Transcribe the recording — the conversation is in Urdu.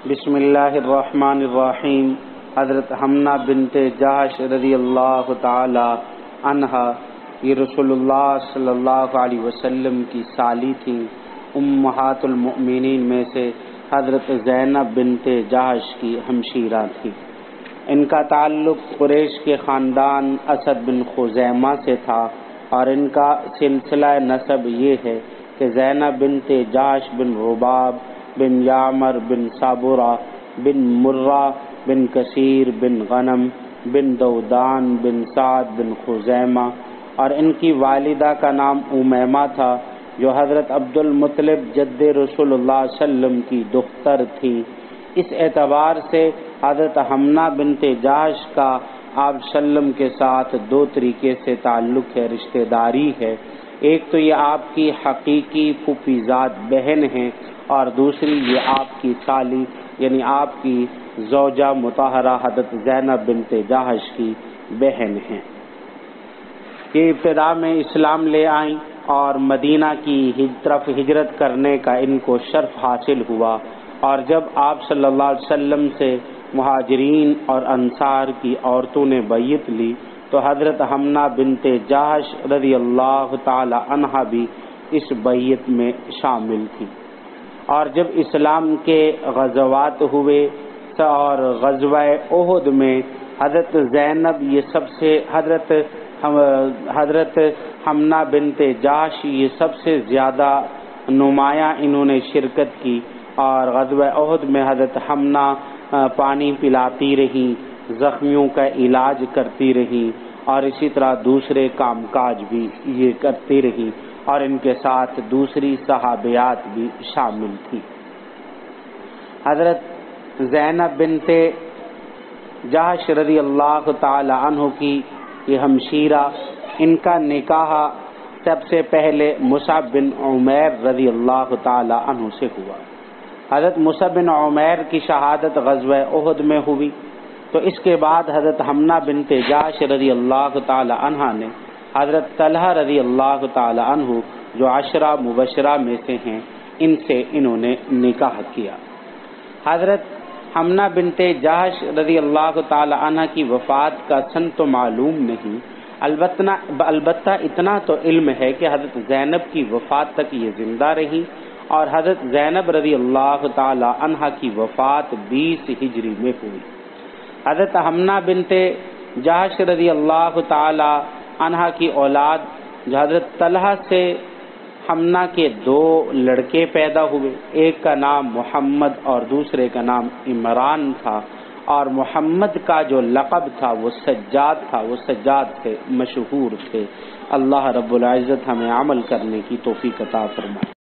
بسم اللہ الرحمن الرحیم۔ حضرت حمنہ بنت جحش رضی اللہ تعالی عنہا یہ رسول اللہ صلی اللہ علیہ وسلم کی سالی تھیں۔ امہات المؤمنین میں سے حضرت زینب بنت جحش کی ہمشیرہ تھی۔ ان کا تعلق قریش کے خاندان اسد بن خزیمہ سے تھا، اور ان کا سلسلہ نسب یہ ہے کہ زینب بنت جحش بن رباب بن یعمر بن صابرہ بن مرہ بن کثیر بن غنم بن دودان بن سعد بن خزیمہ، اور ان کی والدہ کا نام امیمہ تھا، جو حضرت عبد المطلب جد رسول اللہ صلی اللہ علیہ وسلم کی دختر تھی۔ اس اعتبار سے حضرت حمنہ بنت جحش کا آپ صلی اللہ علیہ وسلم کے ساتھ دو طریقے سے تعلق ہے، رشتہ داری ہے۔ ایک تو یہ آپ کی حقیقی پھوپھی زاد بہن ہیں، اور دوسری یہ آپ کی سالی یعنی آپ کی زوجہ مطہرہ حضرت زینب بنت جحش کی بہن ہیں۔ یہ ابتدا میں اسلام لے آئیں اور مدینہ کی طرف ہجرت کرنے کا ان کو شرف حاصل ہوا، اور جب آپ صلی اللہ علیہ وسلم سے مہاجرین اور انصار کی عورتوں نے بیعت لی تو حضرت حمنہ بنت جحش رضی اللہ تعالی عنہا بھی اس بیعت میں شامل تھی۔ اور جب اسلام کے غزوات ہوئے اور غزوہ احد میں حضرت زینب یہ سب سے حضرت حمنہ بنت جحش یہ سب سے زیادہ نمایاں انہوں نے شرکت کی، اور غزوہ احد میں حضرت حمنہ پانی پلاتی رہیں، زخمیوں کا علاج کرتی رہیں، اور اسی طرح دوسرے کام کاج بھی یہ کرتی رہیں، اور ان کے ساتھ دوسری صحابیات بھی شامل تھی۔ حضرت زینب بنت جحش رضی اللہ تعالی عنہ کی یہ ہمشیرہ، ان کا نکاح سب سے پہلے مصعب بن عمیر رضی اللہ تعالی عنہ سے ہوا۔ حضرت مصعب بن عمیر کی شہادت غزوہ احد میں ہوئی، تو اس کے بعد حضرت حمنہ بنت جحش رضی اللہ تعالی عنہ نے حضرت طلحہ رضی اللہ تعالی عنہ جو عشرہ مبشرہ میں سے ہیں، ان سے انہوں نے نکاح کیا۔ حضرت حمنہ بنت جحش رضی اللہ تعالی عنہ کی وفات کا سن تو معلوم نہیں، البتہ اتنا تو علم ہے کہ حضرت زینب کی وفات تک یہ زندہ رہی، اور حضرت زینب رضی اللہ تعالی عنہ کی وفات 20 ہجری میں ہوئی۔ حضرت حمنہ بنت جحش رضی اللہ تعالی عنہ کی اولاد جو حضرت طلحہ سے حمنہ کے 2 لڑکے پیدا ہوئے، ایک کا نام محمد اور دوسرے کا نام عمران تھا، اور محمد کا جو لقب تھا وہ سجاد تھا، وہ سجاد سے مشہور تھے۔ اللہ رب العزت ہمیں عمل کرنے کی توفیق عطا فرمائے۔